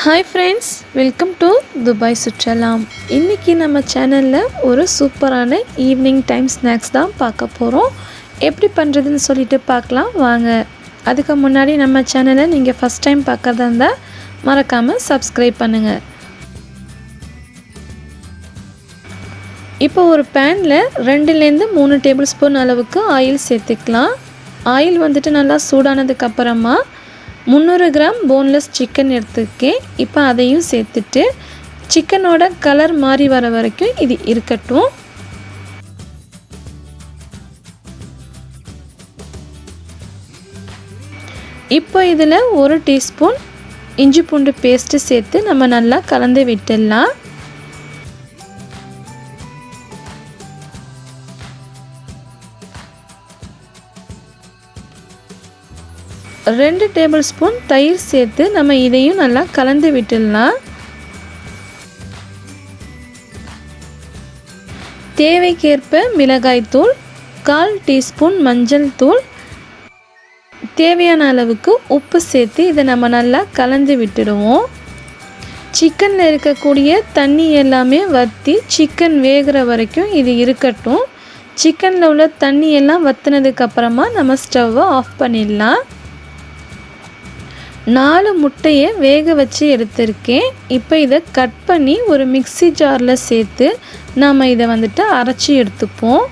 Hi friends, welcome to Dubai Sutralam. இன்னைக்கு நம்ம சேனல்ல ஒரு சூப்பரான ஈவினிங் டைம் ஸ்நாக்ஸ் தான் பார்க்க போறோம். எப்படி பண்றதுன்னு சொல்லிட்டு பார்க்கலாம் வாங்க. அதுக்கு முன்னாடி நம்ம சேனலை நீங்க ஃபர்ஸ்ட் டைம் பார்க்கறதா இருந்தா மறக்காம Subscribe பண்ணுங்க. இப்போ ஒரு panல 2 ல இருந்து 3 டேபிள்ஸ்பூன் அளவுக்கு ஆயில் சேர்த்துக்கலாம். ஆயில் வந்துட்டு நல்லா சூடானதுக்கு அப்புறமா 300 கிராம் boneless chicken எடுத்துக்கேன். இப்போ அதையும் சேர்த்துட்டு சிக்கனோட கலர் மாறி வர வரைக்கும் இது இருக்கட்டும். இப்போ இதில் 1 டீஸ்பூன் இஞ்சி பூண்டு பேஸ்ட்டு சேர்த்து நம்ம நல்லா கலந்து விட்டுடலாம். ரெண்டு டேபிள் ஸ்பூன் தயிர் சேர்த்து நம்ம இதையும் நல்லா கலந்து விட்டுடலாம். தேவைக்கேற்ப மிளகாய் தூள், 1/4 டீஸ்பூன் மஞ்சள் தூள், தேவையான அளவுக்கு உப்பு சேர்த்து இதை நம்ம நல்லா கலந்து விட்டுடுவோம். சிக்கனில் இருக்கக்கூடிய தண்ணி எல்லாமே வற்றி சிக்கன் வேகிற வரைக்கும் இது இருக்கட்டும். சிக்கனில் உள்ள தண்ணி எல்லாம் வற்றினதுக்கு அப்புறமா நம்ம ஸ்டவ்வை ஆஃப் பண்ணிடலாம். 4 முட்டையை வேக வச்சு எடுத்திருக்கேன். இப்போ இதை கட் பண்ணி ஒரு மிக்ஸி ஜாரில் சேர்த்து நாம் இதை வந்துட்டு அரைச்சி எடுத்துப்போம்.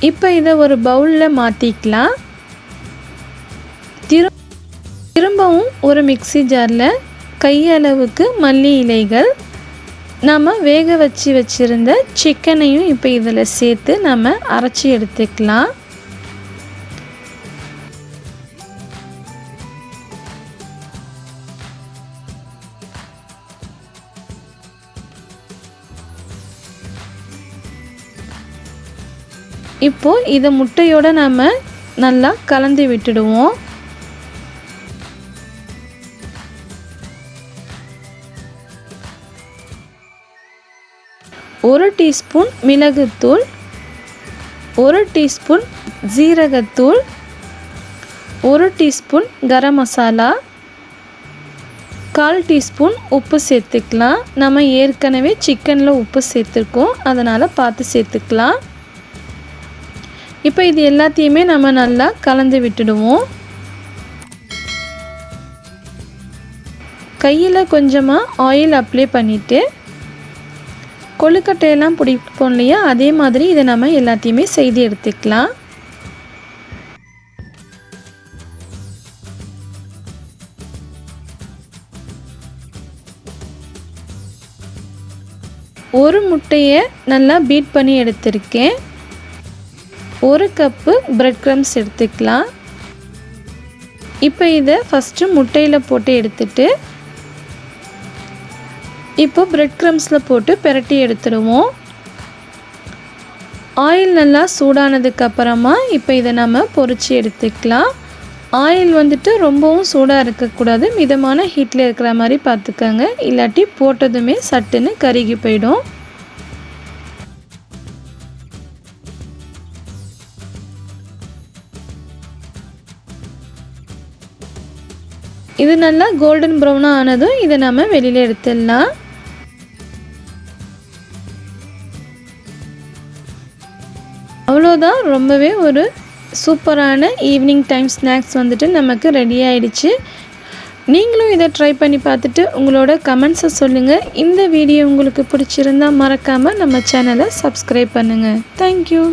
இப்போ இதை ஒரு பவுலில் மாற்றிக்கலாம். திரும்பவும் ஒரு மிக்ஸி ஜாரில் கையளவுக்கு மல்லி இலைகள், நம்ம வேக வச்சிருந்த சிக்கனையும் இப்போ இதில் சேர்த்து நம்ம அரைச்சி எடுத்துக்கலாம். இப்போ இதை முட்டையோட நம்ம நல்லா கலந்து விட்டுடுவோம். ஒரு டீஸ்பூன் மிளகுத்தூள், 1 டீஸ்பூன் ஜீரகத்தூள், 1 டீஸ்பூன் கரம் மசாலா, 1/4 டீஸ்பூன் உப்பு சேர்த்துக்கலாம். நம்ம ஏற்கனவே சிக்கனில் உப்பு சேர்த்துருக்கோம், அதனால் பார்த்து சேர்த்துக்கலாம். இப்போ இது எல்லாத்தையுமே நம்ம நல்லா கலந்து விட்டுடுவோம். கையில் கொஞ்சமாக ஆயில் அப்ளை பண்ணிவிட்டு கொழுக்கட்டையெல்லாம் பிடிப்போம் இல்லையா, அதே மாதிரி இதை நம்ம எல்லாத்தையுமே செய்து எடுத்துக்கலாம். ஒரு முட்டையை நல்லா பீட் பண்ணி எடுத்திருக்கேன். 1 கப்பு breadcrumbs எடுத்துக்கலாம். இப்போ இதை ஃபஸ்ட்டு முட்டையில் போட்டு எடுத்துட்டு இப்போ breadcrumbஸில் போட்டு பெரட்டி எடுத்துடுவோம். ஆயில் நல்லா சூடானதுக்கு அப்புறமா இப்போ இதை நம்ம பொரிச்சு எடுத்துக்கலாம். ஆயில் வந்துட்டு ரொம்பவும் சூடாக இருக்கக்கூடாது, மிதமான ஹீட்டில் இருக்கிற மாதிரி பார்த்துக்கோங்க, இல்லாட்டி போட்டதுமே சட்டுன்னு கருகி போயிடும். இது நல்லா கோல்டன் ப்ரௌனாக ஆனதும் இதை நம்ம வெளியில் எடுத்துடலாம். அவ்வளோதான், ரொம்பவே ஒரு சூப்பரான ஈவினிங் டைம் ஸ்நாக்ஸ் வந்துட்டு நமக்கு ரெடி ஆகிடுச்சு. நீங்களும் இதை ட்ரை பண்ணி பார்த்துட்டு உங்களோட கமெண்ட்ஸை சொல்லுங்கள். இந்த வீடியோ உங்களுக்கு பிடிச்சிருந்தால் மறக்காமல் நம்ம சேனலை Subscribe பண்ணுங்கள். தேங்க்யூ.